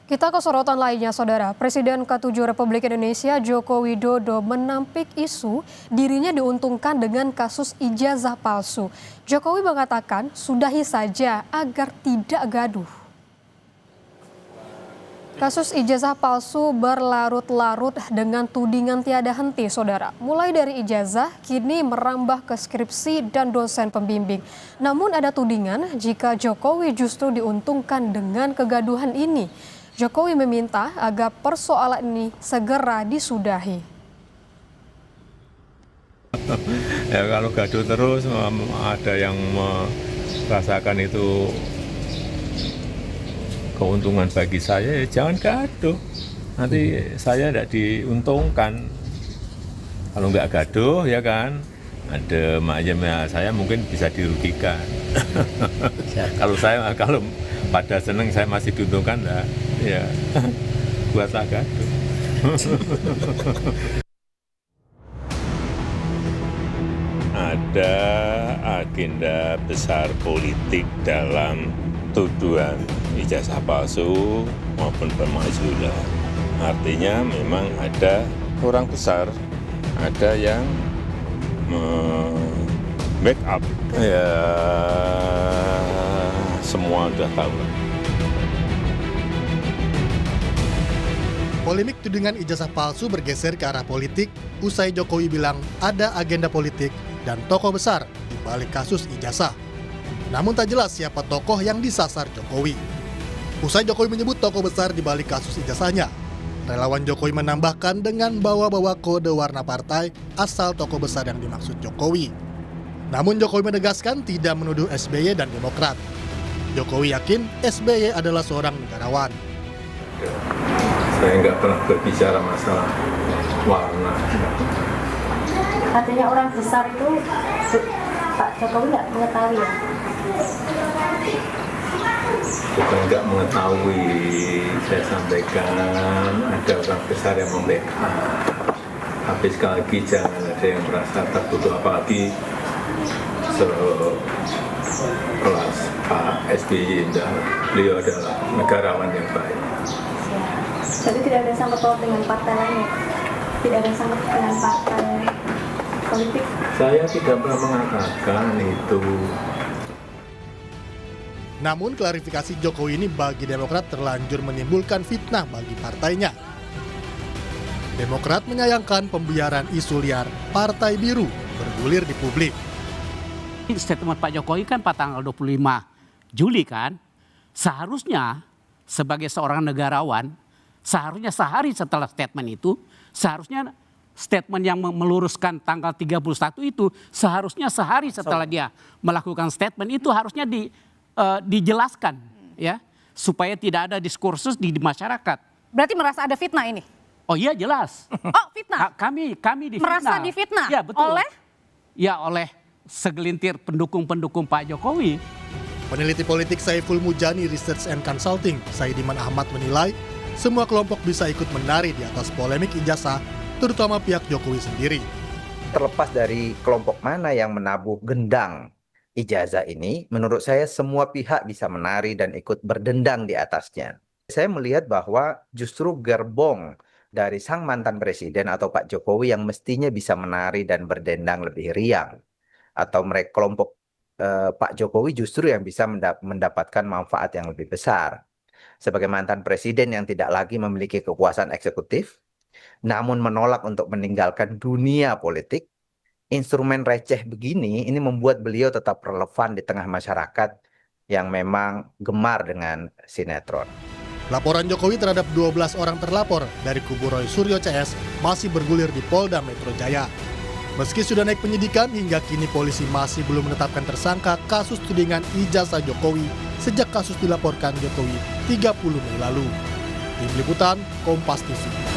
Kita ke sorotan lainnya, Saudara. Presiden ke-7 Republik Indonesia Joko Widodo menampik isu dirinya diuntungkan dengan kasus ijazah palsu. Jokowi mengatakan sudahi saja agar tidak gaduh. Kasus ijazah palsu berlarut-larut dengan tudingan tiada henti, Saudara. Mulai dari ijazah, kini merambah ke skripsi dan dosen pembimbing. Namun ada tudingan jika Jokowi justru diuntungkan dengan kegaduhan ini. Jokowi meminta agar persoalan ini segera disudahi. Ya kalau gaduh terus ada yang merasakan itu keuntungan bagi saya, ya jangan gaduh. Nanti saya tidak diuntungkan. Kalau nggak gaduh ya kan, ada maknya saya mungkin bisa dirugikan. Kalau pada seneng saya masih diuntungkan, lah, ya buatlah gaduh. Ada agenda besar politik dalam tuduhan ijazah palsu maupun pemalsuan. Artinya memang ada orang besar, ada yang backup. Ya semua sudah tahu. Polemik tudingan ijazah palsu bergeser ke arah politik usai Jokowi bilang ada agenda politik dan tokoh besar di balik kasus ijazah. Namun tak jelas siapa tokoh yang disasar Jokowi. Usai Jokowi menyebut tokoh besar di balik kasus ijazahnya, relawan Jokowi menambahkan dengan bawa-bawa kode warna partai asal tokoh besar yang dimaksud Jokowi. Namun Jokowi menegaskan tidak menuduh SBY dan Demokrat. Jokowi yakin SBY adalah seorang negarawan. Saya nggak pernah berbicara masalah warna. Artinya orang besar itu Pak Jokowi nggak mengetahui ya? Bukan nggak mengetahui, saya sampaikan ada orang besar yang membackup. Tapi sekali lagi jangan ada yang merasa tertutup, apalagi sekelas Pak SBY. Beliau adalah negarawan yang baik. Jadi tidak ada sangkut paut dengan partai lain, tidak ada sangkut dengan partai politik. Saya tidak pernah mengatakan itu. Namun klarifikasi Jokowi ini bagi Demokrat terlanjur menimbulkan fitnah bagi partainya. Demokrat menyayangkan pembiaran isu liar Partai Biru bergulir di publik. Statement Pak Jokowi kan pada tanggal 25 Juli kan, seharusnya sebagai seorang negarawan, seharusnya sehari setelah statement itu, seharusnya statement yang meluruskan tanggal 31 itu, seharusnya sehari setelah dia melakukan statement itu harusnya dijelaskan ya, supaya tidak ada diskursus di masyarakat. Berarti merasa ada fitnah ini? Oh iya jelas. Oh fitnah? Kami difitnah. Merasa difitnah? Ya betul. Oleh? Ya oleh segelintir pendukung-pendukung Pak Jokowi. Peneliti politik Saiful Mujani Research and Consulting, Saidiman Ahmad menilai semua kelompok bisa ikut menari di atas polemik ijazah, terutama pihak Jokowi sendiri. Terlepas dari kelompok mana yang menabuh gendang ijazah ini, menurut saya semua pihak bisa menari dan ikut berdendang di atasnya. Saya melihat bahwa justru gerbong dari sang mantan presiden atau Pak Jokowi yang mestinya bisa menari dan berdendang lebih riang. Atau mereka kelompok Pak Jokowi justru yang bisa mendapatkan manfaat yang lebih besar. Sebagai mantan presiden yang tidak lagi memiliki kekuasaan eksekutif, namun menolak untuk meninggalkan dunia politik, instrumen receh begini ini membuat beliau tetap relevan di tengah masyarakat yang memang gemar dengan sinetron. Laporan Jokowi terhadap 12 orang terlapor dari kubu Roy Suryo CS masih bergulir di Polda Metro Jaya. Meski sudah naik penyidikan, hingga kini polisi masih belum menetapkan tersangka kasus tudingan ijazah Jokowi sejak kasus dilaporkan Jokowi 30 Mei lalu. Tim Liputan, Kompas TV.